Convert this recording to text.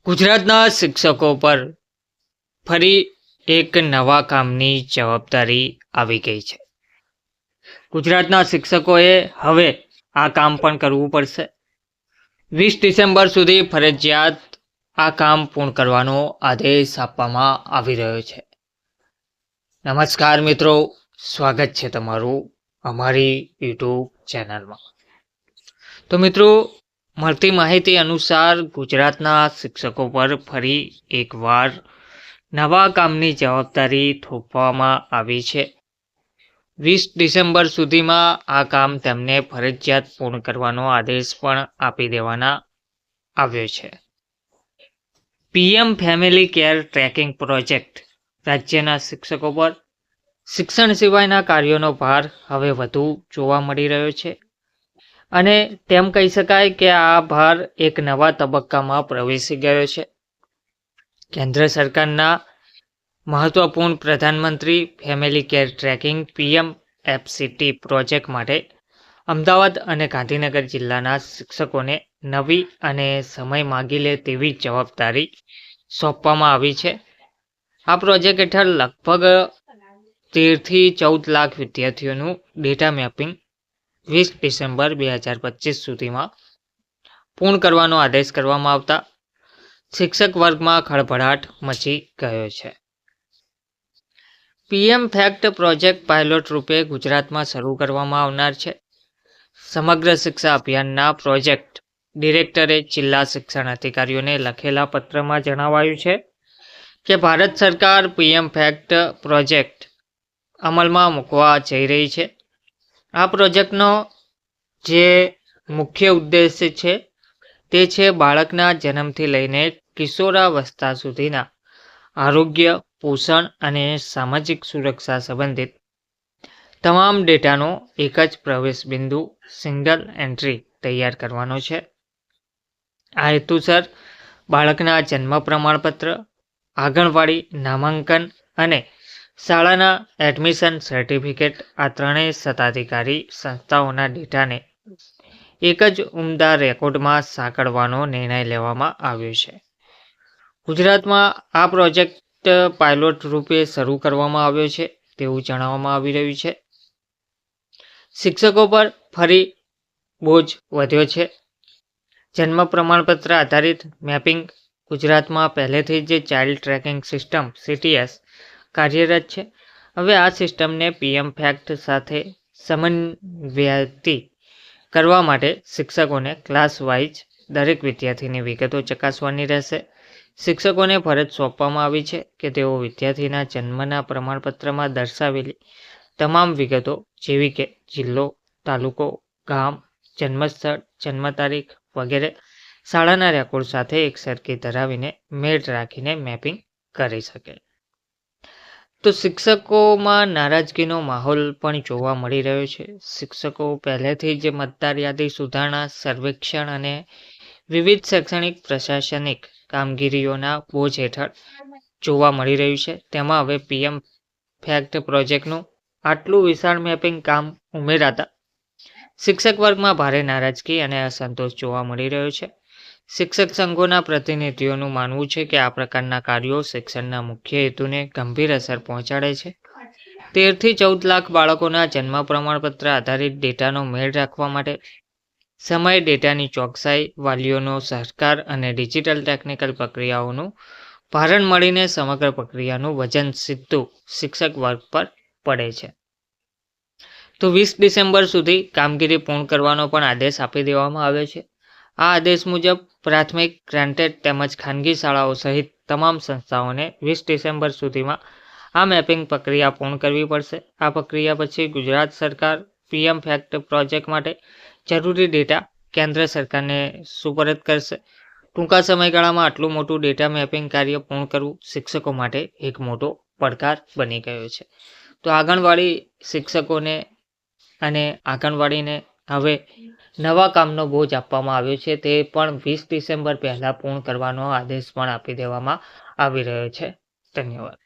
ગુજરાતના શિક્ષકો પર ફરી એક નવા કામની જવાબદારી આવી ગઈ છે. ગુજરાતના શિક્ષકોએ હવે આ કામ પણ કરવું પડશે. 20 ડિસેમ્બર સુધી ફરજિયાત આ કામ પૂર્ણ કરવાનો આદેશ આપવામાં આવી રહ્યો છે. નમસ્કાર મિત્રો, સ્વાગત છે તમારું અમારી યુટ્યુબ ચેનલમાં. તો મિત્રો, મળતી માહિતી અનુસાર ગુજરાતના શિક્ષકો પર ફરી એકવાર નવા કામની જવાબદારી થોપવામાં આવી છે. 20 ડિસેમ્બર સુધીમાં આ કામ તેમને ફરજિયાત પૂર્ણ કરવાનો આદેશ પણ આપી દેવાના આવ્યો છે. PM family care tracking project રાજ્યના શિક્ષકો પર શિક્ષણ સિવાયના કાર્યોનો ભાર હવે વધુ જોવા મળી રહ્યો છે અને તેમ કહી શકાય કે આ ભાર એક નવા તબક્કામાં પ્રવેશી ગયો છે. કેન્દ્ર સરકારના મહત્વપૂર્ણ પ્રધાનમંત્રી family care tracking PMFCT project માટે અમદાવાદ અને ગાંધીનગર જિલ્લાના શિક્ષકોને નવી અને સમય માગી લે તેવી જવાબદારી સોંપવામાં આવી છે. આ પ્રોજેક્ટ હેઠળ લગભગ 13 થી 14 લાખ વિદ્યાર્થીઓનું ડેટા મેપિંગ 20 ડિસેમ્બર 2025 સુધીમાં પૂર્ણ કરવાનો આદેશ કરવામાં આવતા શિક્ષક વર્ગમાં ખળભળાટ મચી ગયો છે. પીએમ ફેક્ટ પ્રોજેક્ટ પાયલોટ રૂપે ગુજરાતમાં શરૂ કરવામાં આવનાર છે. સમગ્ર શિક્ષા અભિયાનના પ્રોજેક્ટ ડિરેક્ટરે જિલ્લા શિક્ષણ અધિકારીઓને લખેલા પત્રમાં જણાવાયું છે કે ભારત સરકાર પીએમ ફેક્ટ પ્રોજેક્ટ અમલમાં મૂકવા જઈ રહી છે. આ પ્રોજેક્ટનો જે મુખ્ય ઉદ્દેશ્ય છે તે છે બાળકના જન્મથી લઈને કિશોરાવસ્થા સુધીના આરોગ્ય, પોષણ અને સામાજિક સુરક્ષા સંબંધિત તમામ ડેટાનો એક જ પ્રવેશ બિંદુ સિંગલ એન્ટ્રી તૈયાર કરવાનો છે. આ હેતુસર બાળકના જન્મ પ્રમાણપત્ર, આંગણવાડી નામાંકન અને શાળાના એડમિશન સર્ટિફિકેટ આ ત્રણેય સત્તાધિકારી સંસ્થાઓના ડેટાને એક જ ઉમદા રેકોર્ડમાં સાંકળવાનો નિર્ણય લેવામાં આવ્યો છે. ગુજરાતમાં આ પ્રોજેક્ટ પાયલોટ રૂપે શરૂ કરવામાં આવ્યો છે તેવું જણાવવામાં આવી રહ્યું છે. શિક્ષકો પર ફરી બોજ વધ્યો છે. જન્મ પ્રમાણપત્ર આધારિત મેપિંગ ગુજરાતમાં પહેલેથી જ ચાઇલ્ડ ટ્રેકિંગ સિસ્ટમ CTS કાર્યરત છે. હવે આ સિસ્ટમને પીએમ ફેક્ટ સાથે સમન્વયિત કરવા માટે શિક્ષકોને ક્લાસ વાઇઝ દરેક વિદ્યાર્થીની વિગતો ચકાસવાની રહેશે. શિક્ષકોને ફરજ સોંપવામાં આવી છે કે તેઓ વિદ્યાર્થીના જન્મના પ્રમાણપત્રમાં દર્શાવેલી તમામ વિગતો જેવી કે જિલ્લો, તાલુકો, ગામ, જન્મસ્થળ, જન્મ તારીખ વગેરે શાળાના રેકોર્ડ સાથે એકસરખી ધરાવીને મેળ રાખીને મેપિંગ કરી શકે. તો શિક્ષકોમાં નારાજગીનો માહોલ પણ જોવા મળી રહ્યો છે. શિક્ષકો પહેલેથી જ મતદાર યાદી સુધારણા, સર્વેક્ષણ અને વિવિધ શૈક્ષણિક પ્રશાસનિક કામગીરીઓના બોજ હેઠળ જોવા મળી રહ્યું છે. તેમાં હવે પીએમ ફેક્ટ પ્રોજેક્ટનું આટલું વિશાળ મેપિંગ કામ ઉમેરાતા શિક્ષક વર્ગમાં ભારે નારાજગી અને અસંતોષ જોવા મળી રહ્યો છે. શિક્ષક સંઘોના પ્રતિનિધિઓનું માનવું છે કે આ પ્રકારના કાર્યો શિક્ષણના મુખ્ય હેતુને ગંભીર અસર પહોંચાડે છે. 13 થી 14 લાખ બાળકોના જન્મ પ્રમાણપત્ર આધારિત ડેટાનો મેળ રાખવા માટે સમય, ડેટાની ચોકસાઈ, વાલીઓનો સહકાર અને ડિજિટલ ટેકનિકલ પ્રક્રિયાઓનું ભારણ મળીને સમગ્ર પ્રક્રિયાનું વજન સીધું શિક્ષક વર્ગ પર પડે છે. તો 20 ડિસેમ્બર સુધી કામગીરી પૂર્ણ કરવાનો પણ આદેશ આપી દેવામાં આવ્યો છે. આ આદેશ મુજબ પ્રાથમિક, ગ્રાન્ટેડ તેમજ ખાનગી શાળાઓ સહિત તમામ સંસ્થાઓને 20 ડિસેમ્બર સુધીમાં આ મેપિંગ પ્રક્રિયા પૂર્ણ કરવી પડશે. આ પ્રક્રિયા પછી ગુજરાત સરકાર પીએમ ફેક્ટ પ્રોજેક્ટ માટે જરૂરી ડેટા કેન્દ્ર સરકારને સુપરત કરશે. ટૂંકા સમયગાળામાં આટલું મોટું ડેટા મેપિંગ કાર્ય પૂર્ણ કરવું શિક્ષકો માટે એક મોટો પડકાર બની ગયો છે. તો આંગણવાડી શિક્ષકોને અને આંગણવાડીને હવે નવા કામનો બોજ આપવામાં આવ્યો છે. તે પણ 20 ડિસેમ્બર પહેલાં પૂર્ણ કરવાનો આદેશ પણ આપી દેવામાં આવી રહ્યો છે. ધન્યવાદ.